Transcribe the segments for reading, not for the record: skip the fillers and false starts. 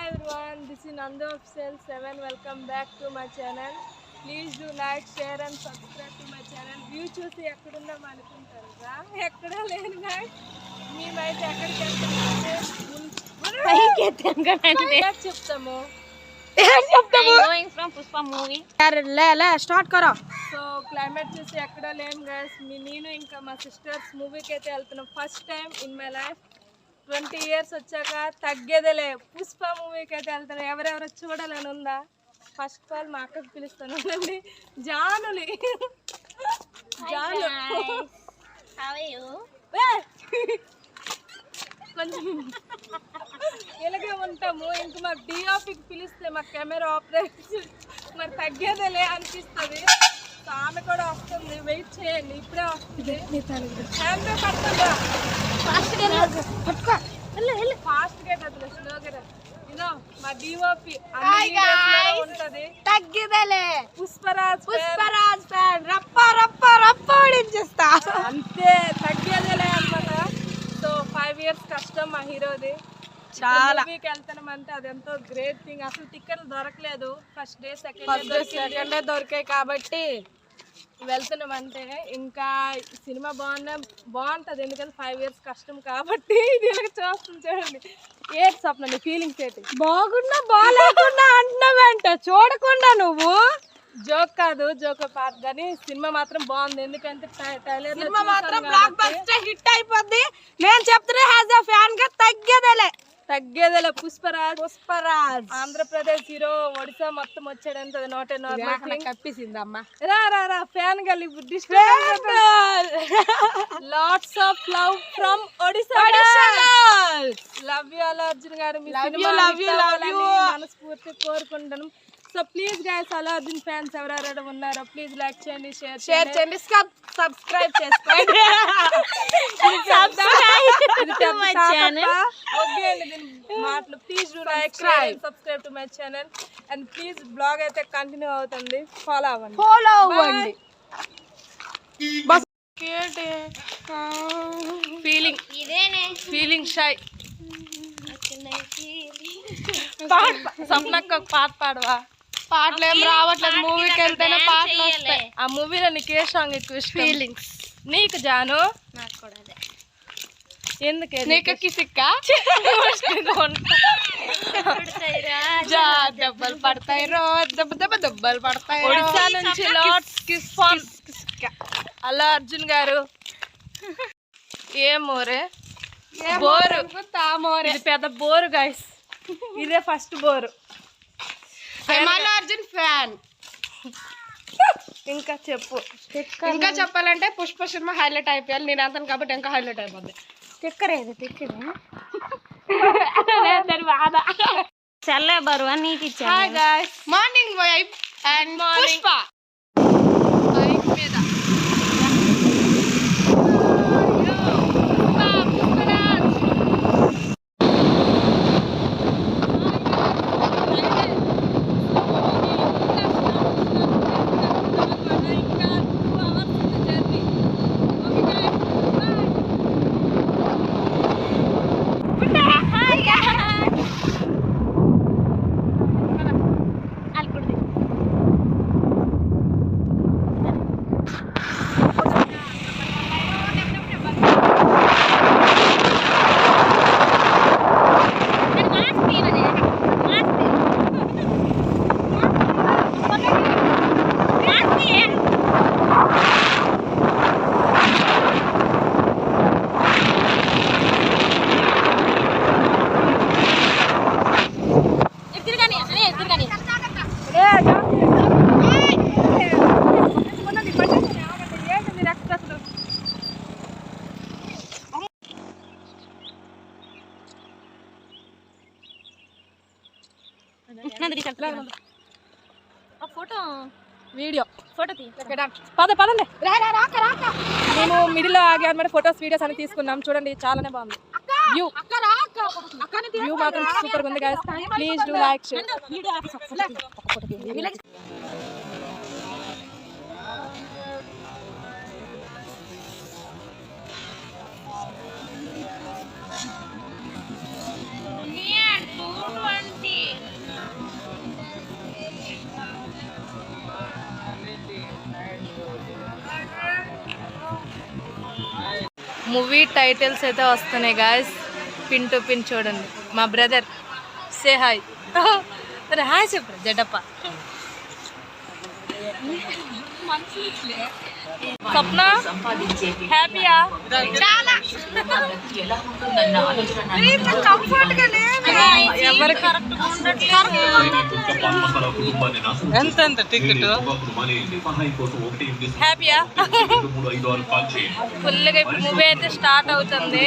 Hi everyone, this is Nandu Official 7. Welcome back to my channel. Please do like, share and subscribe to my channel. View చూసి ఎక్కడున్నాం అనుకుంటారా? ఎక్కడ లేను guys. మేమైతే ఎక్కడికి వెళ్తామంటే పైకి ఎత్తాం కదండి. చెప్తాము. Going from Pushpa movie. లే స్టార్ట్ కరో. సో క్లైమేట్ చూసి ఎక్కడ లేము guys. నేను ఇంకా మా సిస్టర్స్ మూవీకి అయితే వెళ్తున్నాం. First time in my life 20 years వచ్చాక తగ్గేదేలే పుష్ప మూవీకి అయితే వెళ్తాను. ఎవరెవరు చూడాలని ఉందా? ఫస్ట్ ఆఫ్ ఆల్ మా అక్కకి పిలుస్తాను జానులి జాను కొంచెం ఇలాగే ఉంటాము. ఇంక మా డిఆర్పికి పిలిస్తే మా కెమెరా ఆపరేటర్ మరి తగ్గేదేలే అనిపిస్తుంది. ఆమె కూడా వస్తుంది, వెయిట్ చేయండి, ఇప్పుడే వస్తుంది. హ్యాండ్ పడుతుందా? ఫాస్ట్గా స్లోగా ఇదో మా డిఓపి ఉంటది. తగ్గిదలే పుష్పరాజ్ ఫ్యాన్ రప్ప రప్ప రప్ప ఓడించేస్తా అంతే, తగ్గేదేలే అనమాట. సో 5 years కష్టం మా హీరోది. చాలా మూవీకి వెళ్తామంటే అది ఎంతో గ్రేట్ థింగ్. అసలు టికెట్లు దొరకలేదు. ఫస్ట్ డే సెకండ్ డే దొరికాయి కాబట్టి వెళ్తున్నామంటే ఇంకా సినిమా బాగుంటుంది. ఎందుకంటే 5 years కష్టం కాబట్టి ఇది చూస్తుంది. చూడండి ఏంటి స్వప్న నీ ఫీలింగ్స్ ఏంటి? బాగున్నా బాగాలేకుండా అంటున్నావంట, చూడకుండా నువ్వు. జోక్ కాదు, జోక్ పార్ట్, కానీ సినిమా మాత్రం బాగుంది. ఎందుకంటే ట్రైలర్ సినిమా మాత్రం బ్లాక్ బస్టర్ హిట్ అయిపోద్ది. నేను చెప్తున్నా యాజ్ అ ఫ్యాన్ గా తగ్గేదేలే పుష్పరాజ్ ఆంధ్రప్రదేశ్ హీరో. ఒడిశా మొత్తం వచ్చాడంత కప్పిసిందమ్మా. రా ఫ్యాన్ గలి lots of love from Odisha. Love you Allu Arjun గారు, మీ మనస్ఫూర్తి కోరుకుంటాను. So please guys, Allu Arjun fans ఎవరెవరు ఉన్నారో ప్లీజ్ లైక్ చేయండి, షేర్ చేయండి, సబ్స్క్రైబ్ చేసుకోండి. మాటలు please do like, subscribe to my channel and please blog అయితే కంటిన్యూ అవుతుంది. ఫాలో అవ్వండి. Feeling shy. సప్నక్క ఒక పాట పాడవా? పాటలు ఏం రావట్లేదు, మూవీకి వెళ్తేనే పాటలు వస్తాయి. ఆ మూవీలో నీకు ఏ సాంగ్ ఎక్కువ ఇష్టం? ఫీలింగ్స్. నీకు జాను? నాకు కూడా అదే. ఎందుకే నీకు కిసిక్కా? దెబ్బలు పడతాయి రో, దెబ్బలు పడతాయి. ఒడిశా నుంచి అల్లు అర్జున్ గారు. ఏమోరే బోరు, ఇది పెద్ద బోరు గైస్. ఇదే first bore. Allu Arjun fan. ఇంకా చెప్పు. ఇంకా చెప్పాలంటే పుష్ప సినిమా హైలైట్ అయిపోయాలి. నేను అంతాను కాబట్టి ఇంకా హైలైట్ అయిపోద్ది. చల్లే బరువా నీకు ఇచ్చా. Morning vibe and Pushpa bike మీద. ఫోటో వీడియో ఫోటో తీ. పదండి. మేము మిడిల్ ఆగి అనమాట ఫొటోస్ వీడియోస్ అని తీసుకున్నాం. చూడండి చాలానే బాగుంది. వ్యూ మాత్రం సూపర్ ఉంది guys. Please do like, share. Yeah, 220. Movie titles అయితే వస్తున్నాయి గాయస్, పిన్ టు పిన్ చూడండి. మా బ్రదర్ సే హాయ్, హాయ్ చెప్పు జడప్ప. స్వప్న హ్యాపీయా? ఎవరు ఎంత టికెట్ హ్యాపీయా? ఫుల్గా ఇప్పుడు మూవీ అయితే స్టార్ట్ అవుతుంది.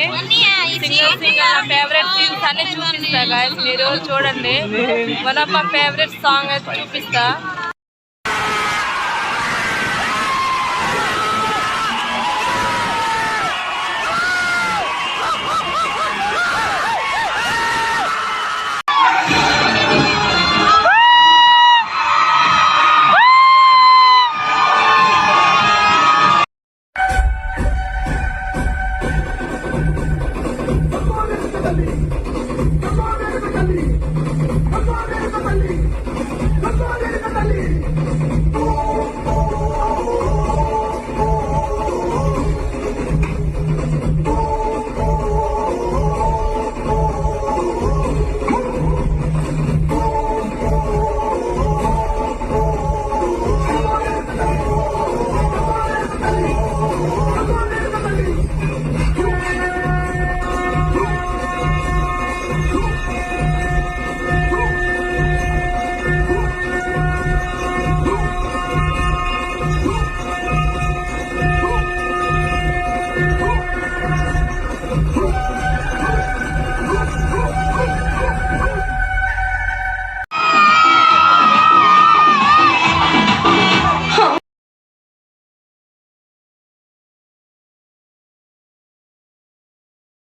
సింగల్ సింగల్ నా ఫేవరెట్ సీన్స్ అన్ని చూపిస్తా గాయస్, మీరు చూడండి. One of my favourite song అయితే చూపిస్తా.